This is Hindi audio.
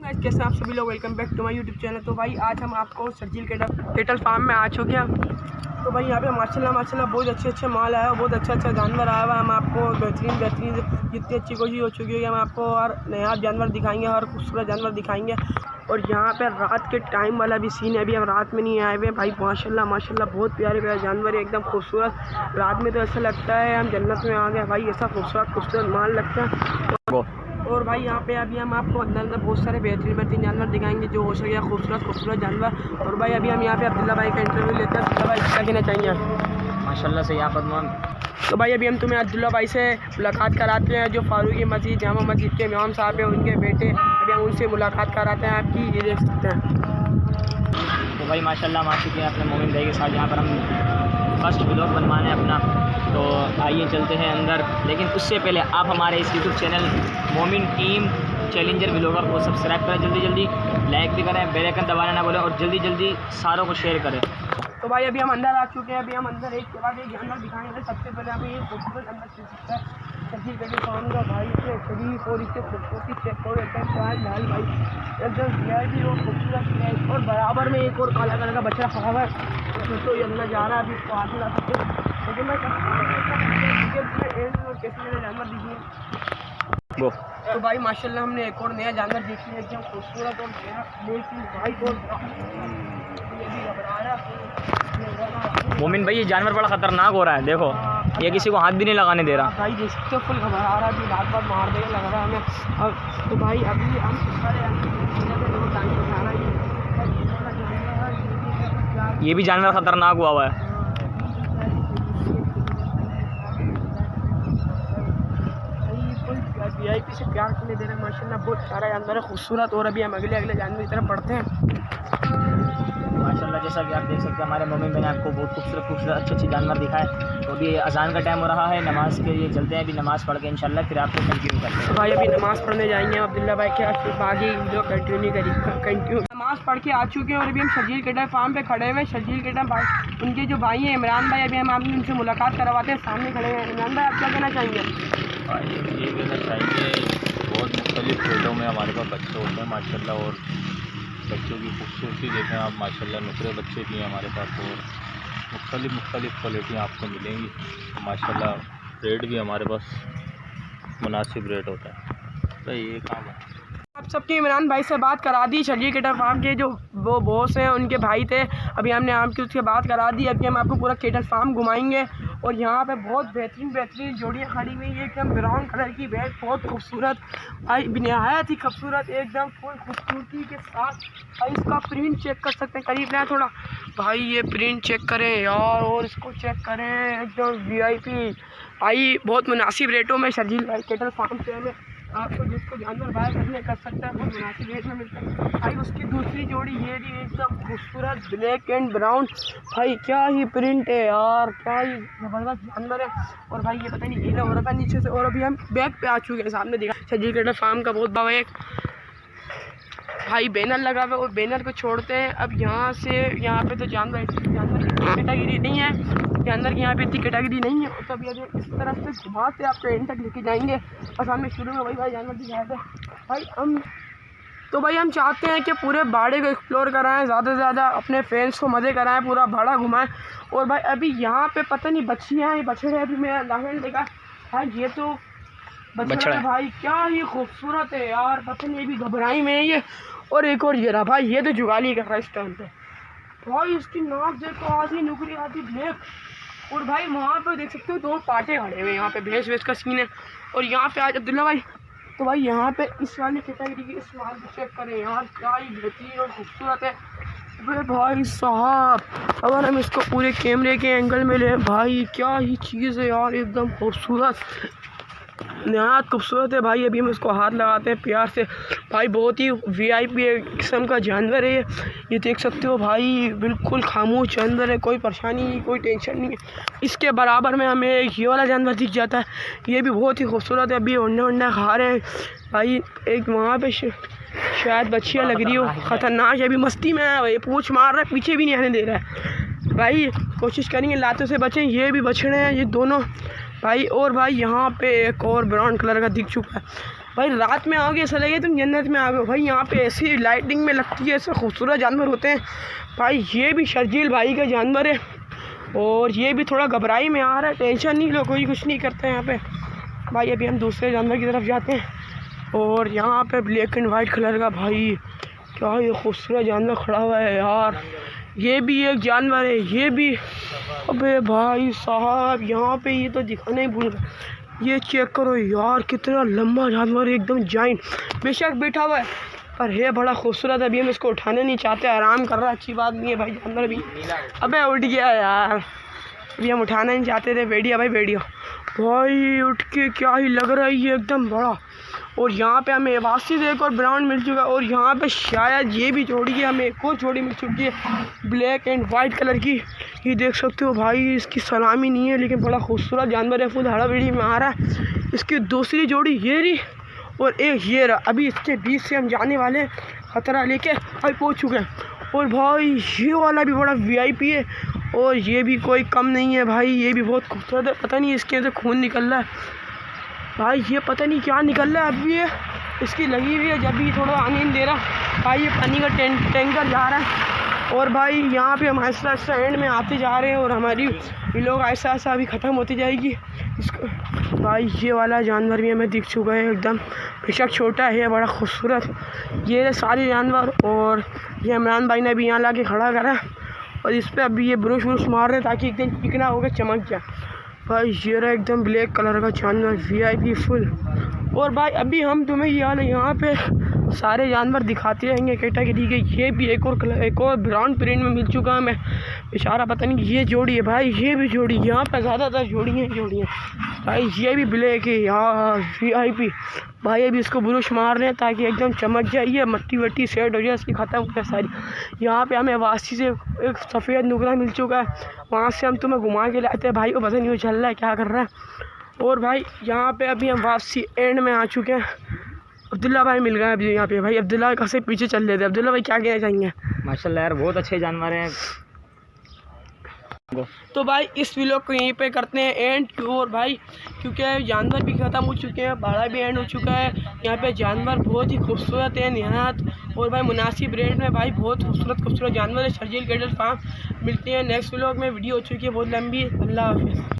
कैसे आप सभी लोग, welcome back to my YouTube channel. तो भाई आज हम आपको शर्जील कैटल फार्म में आ चुके हैं। तो भाई यहाँ पे माशाल्लाह बहुत अच्छे माल आया है, बहुत अच्छा जानवर आया हुआ है। हम आपको बेहतरीन जितनी अच्छी कोशिश हो चुकी है, हम आपको और नया जानवर दिखाएंगे और खूबसूरत जानवर दिखाएंगे। और यहाँ पे रात के टाइम वाला भी सीन है, अभी हम रात में नहीं आए हुए भाई। माशाल्लाह बहुत प्यारे जानवर है, एकदम खूबसूरत। रात में तो ऐसा लगता है हम जन्नत में आ गए भाई, ऐसा खूबसूरत माल लगता है। और भाई यहाँ पे अभी हम आपको अंदर बहुत सारे बेहतरीन जानवर दिखाएंगे जो हो सके खूबसूरत जानवर। और भाई अभी हम यहाँ पे अब्दुल्ला भाई का इंटरव्यू लेते हैं। अब्दुल्ला भाई क्या कहना चाहेंगे? माशाल्लाह से यहाँ पर तो भाई अभी हम तुम्हें अब्दुल्ला भाई से मुलाकात कराते हैं, जो फारूकी मस्जिद जामा मस्जिद के इमाम साहब हैं, उनके बेटे। अभी हम उनसे मुलाकात कराते हैं आपकी, ये देख सकते हैं। तो भाई माशाल्लाह हम आ चुके हैं अपने मोमिन भाई के साथ। यहाँ पर हम फर्स्ट ब्लॉग बनवाने अपना, तो आइए चलते हैं अंदर। लेकिन उससे पहले आप हमारे इस यूट्यूब चैनल मोमिन टीम चैलेंजर ब्लॉगर को सब्सक्राइब करें, जल्दी लाइक भी करें, बेल आइकन दबाना ना भूलें और जल्दी सारों को शेयर करें। तो भाई अभी हम अंदर आ चुके हैं। अभी हम अंदर एक के बाद एक जानवर दिखाएंगे। सबसे पहले हमें ये खूबसूरत जानवर चल सकता है शर्जील कैटल फार्म का भाई। इतने शरीफ और इतने खूबसूरती चेक और एकदम लाल भाई, एकदम वीआईपी और खूबसूरत है। और बराबर में एक और काला कलर का बच्चा खड़ा हुआ है, तो ये अंदर जा रहा है, अभी इसको हाथ में ला सकते हैं। लेकिन मैं कैसे जानवर दीजिए। तो भाई माशाल्लाह हमने एक और नया जानवर देख लिया, एकदम खूबसूरत और भाई मोमिन भाई ये जानवर बड़ा ख़तरनाक हो रहा है, देखो ये किसी को हाथ भी नहीं लगाने दे रहा भाई। जिसको फुल घबरा रहा है, बात मार देने लग रहा है हमें। अब तो भाई अभी हम ये भी जानवर ख़तरनाक हुआ है। वीआईपी से प्यार करने दे रहे हैं माशाल्लाह, बहुत प्यारा जानवर है, खूबसूरत। और अभी हम अगले जानवर की तरफ बढ़ते हैं। माशाल्लाह जैसा कि आप देख सकते हैं हमारे मोमिन भाई ने आपको बहुत खूबसूरत अच्छे जानवर दिखाए। तो अभी अजान का टाइम हो रहा है, नमाज के लिए चलते हैं। अभी नमाज़ पढ़ के इंशाल्लाह फिर आपको कंटिन्यू करते हैं। तो भाई अभी नमाज़ पढ़ने जाएंगे अब्दुल्ला भाई के, फिर बाकी वीडियो कंटिन्यू। नमाज़ पढ़ के आ चुके हैं और अभी हम शर्जील कैटल फार्म पे खड़े हुए हैं। शर्जील कैटल भाई, उनके जो भाई हैं इमरान भाई, अभी हम आपने उनसे मुलाकात करवाते हैं। सामने खड़े हैं इमरान भाई, आप क्या कहना चाहेंगे? ये कहना चाहिए बहुत मुख्तलिफ रेटों में हमारे पास बच्चे होते हैं माशाल्लाह। और बच्चों की खूबसूरती देखें आप माशाल्लाह, नुकरे बच्चे भी हैं हमारे पास और मुख्तलिफ क्वालिटी आपको मिलेंगी। माशाल्लाह रेट भी हमारे पास मुनासिब रेट होता है। तो ये काम है। आप सबकी इमरान भाई से बात करा दी, शर्जील कैटल फार्म के जो वो बॉस हैं उनके भाई थे। अभी हमने आपकी उससे बात करा दी। अभी हम आपको पूरा कैटल फार्म घुमाएंगे। और यहाँ पे बहुत बेहतरीन जोड़ियाँ खड़ी हुई है, एकदम ब्राउन कलर की बैग, बहुत खूबसूरत भाई, नहायत ही खूबसूरत, एकदम फुल खूबसूरती के साथ। भाई इसका प्रिंट चेक कर सकते हैं, करीब ना थोड़ा भाई, ये प्रिंट चेक करें यार, और इसको चेक करें, एकदम वीआईपी भाई। बहुत मुनासिब रेटों में शर्जील भाई कैटल फार्म से हमें आपको जिसको जानवर बाय करने कर सकता है, बहुत मुनासिब रेट में मिलता है भाई। उसकी दूसरी जोड़ी ये भी एकदम खूबसूरत ब्लैक एंड ब्राउन भाई, क्या ही प्रिंट है यार, क्या ही ज़बरदस्त जानवर है। और भाई ये पता नहीं गीला हो रहा था नीचे से। और अभी हम बैग पे आ चुके हैं, सामने दिखा शर्जील कैटल फार्म का बहुत बड़ा एक भाई बैनर लगा हुआ है। और बैनर को छोड़ते हैं अब यहाँ से। यहाँ पे तो जानवर की कैटेगरी नहीं है, जानवर की यहाँ पे इतनी कैटेगरी नहीं है। तो अभी इस तरफ से घुमाते आपको एंड तक लेके जाएंगे। और सामने शुरू में वही भाई जानवर दिखाया था भाई। हम चाहते हैं कि पूरे बाड़े को एक्सप्लोर कराएं, ज़्यादा से ज़्यादा अपने फैंस को मज़े कराएं, पूरा बाड़ा घुमाएं। और भाई अभी यहाँ पे पता नहीं बच्चियाँ हैं, बछड़े, अभी मैं लाहौर देखा भाई, ये तो बछड़ा भाई, क्या ही खूबसूरत है यार, पता नहीं अभी घबराई में है ये। और एक और ये रहा भाई, ये तो जुगाली कर रहा है इस टाइम पे भाई। इसकी नाक देखो, आधी नुकरी आधी ब्लैक। और भाई वहाँ पे देख सकते हो दो पाटे खड़े हुए, यहाँ पे भैंस का सीन है। और यहाँ पे आज अब्दुल्ला भाई, तो भाई यहाँ पे इस वाली कैटेगरी की इस माल को चेक करें यार, क्या ही बेहतरीन और खूबसूरत है। अरे भाई साहब, अगर हम इसको पूरे कैमरे के एंगल में ले भाई, क्या ही चीज़ है यार, एकदम खूबसूरत, नहायत खूबसूरत है भाई। अभी हम इसको हाथ लगाते हैं प्यार से भाई, बहुत ही वीआईपी किस्म का जानवर है ये देख सकते हो भाई, बिल्कुल खामोश जानवर है, कोई परेशानी नहीं, कोई टेंशन नहीं है। इसके बराबर में हमें एक ये वाला जानवर दिख जाता है, ये भी बहुत ही खूबसूरत है। अभी अंडा खा रहे हैं भाई। एक वहाँ पे शायद बच्चियाँ लग रही हो, ख़तरनाक है, अभी मस्ती में है भाई, पूँछ मार रहा है, पीछे भी नहीं आने दे रहा है भाई। कोशिश करेंगे लातों से बचें। ये भी बछड़े हैं ये दोनों भाई। और भाई यहाँ पे एक और ब्राउन कलर का दिख चुका है भाई रात में आओगे ऐसा लगे तुम जन्नत में आ गए भाई। यहाँ पे ऐसी लाइटिंग में लगती है, ऐसे खूबसूरत जानवर होते हैं भाई। ये भी शर्जील भाई का जानवर है और ये भी थोड़ा घबराई में आ रहा है। टेंशन नहीं लो, कोई कुछ नहीं करता है यहाँ पे भाई। अभी हम दूसरे जानवर की तरफ जाते हैं और यहाँ पे ब्लैक एंड वाइट कलर का भाई क्या ये खूबसूरत जानवर खड़ा हुआ है यार। ये भी एक जानवर है, ये भी। अबे भाई साहब यहाँ पे ये तो दिखाना ही भूल गया। ये चेक करो यार, कितना लंबा जानवर है, एकदम जाइंट। बेशक बैठा हुआ है पर है बड़ा खूबसूरत। अभी हम इसको उठाने नहीं चाहते, आराम कर रहा है, अच्छी बात नहीं है भाई जानवर भी। अबे उठ गया यार, अभी हम उठाना नहीं चाहते थे। बैठिया भाई बैठिया भाई, उठ के क्या ही लग रहा है ये एकदम बड़ा। और यहाँ पे हमें वासी से एक और ब्राउन मिल चुका है और यहाँ पे शायद ये भी जोड़ी है, हमें एक और जोड़ी मिल चुकी है ब्लैक एंड वाइट कलर की। ये देख सकते हो भाई, इसकी सलामी नहीं है लेकिन बड़ा खूबसूरत जानवर है, फुल हरा बेड़ी में आ रहा है। इसकी दूसरी जोड़ी ये रही और एक ये रहा। अभी इसके बीच से हम जाने वाले हैं, खतरा लेके भाई पहुँच चुके हैं। और भाई ये वाला भी बड़ा VIP है और ये भी कोई कम नहीं है भाई, ये भी बहुत खूबसूरत है। पता नहीं इसके अंदर खून निकल रहा है भाई, ये पता नहीं क्या निकल रहा है। अभी ये इसकी लगी हुई है, जब भी थोड़ा आने नहीं दे रहा भाई। ये पानी का टैंकर जा रहा है और भाई यहाँ पे हम आहिस्ता आहिस्ता एंड में आते जा रहे हैं और हमारी लोग ऐसा ऐसा अभी ख़त्म होती जाएगी इसको। भाई ये वाला जानवर भी हमें दिख चुका है एकदम, बेशक छोटा है बड़ा खूबसूरत। ये सारे जानवर और ये इमरान भाई ने भी यहाँ ला के खड़ा करा और इस पर अभी ये ब्रुश व्रुश मार रहे हैं ताकि एकदम चिकना होकर चमक जाए भाई। ये रहा एकदम ब्लैक कलर का जानवर VIP फुल। और भाई अभी हम तुम्हें यहाँ पे सारे जानवर दिखाते रहेंगे कैटेगरी के। ये भी एक और कलर, एक और ब्राउन प्रिंट में मिल चुका है हमें, इशारा पता नहीं ये जोड़ी है भाई। ये भी जोड़ी, यहाँ पे ज़्यादातर जोड़ियाँ भाई। ये भी ब्लैक है यार VIP भाई। अभी इसको ब्रुश मार रहे हैं ताकि एकदम चमक जाए, ये मट्टी वट्टी सेट हो जाए इसकी, ख़त्म हो जाए सारी। यहाँ पे हमें वासी से एक सफ़ेद नुकरा मिल चुका है, वहाँ से हम तुम्हें घुमा के लाते हैं भाई। को पता नहीं वो चल रहा है क्या कर रहा है। और भाई यहाँ पे अभी हम वापसी एंड में आ चुके हैं। अब्दुल्ला भाई मिल गए अभी यहाँ पे भाई। अब्दुल्ला का से पीछे चल रहे थे। अब्दुल्ला भाई क्या कहना चाहेंगे? माशाल्लाह यार बहुत अच्छे जानवर हैं। तो भाई इस व्लॉग को यहीं पे करते हैं एंड। और भाई क्योंकि जानवर भी ख़त्म हो चुके हैं, भाड़ा भी एंड हो चुका है। यहाँ पे जानवर बहुत ही खूबसूरत है निहायत और भाई मुनासिब रेट में भाई बहुत खूबसूरत जानवर है। Sharjeel cattle farm. मिलते हैं नेक्स्ट व्लॉग में, वीडियो हो चुकी है बहुत लंबी। अल्लाह हाफिज़।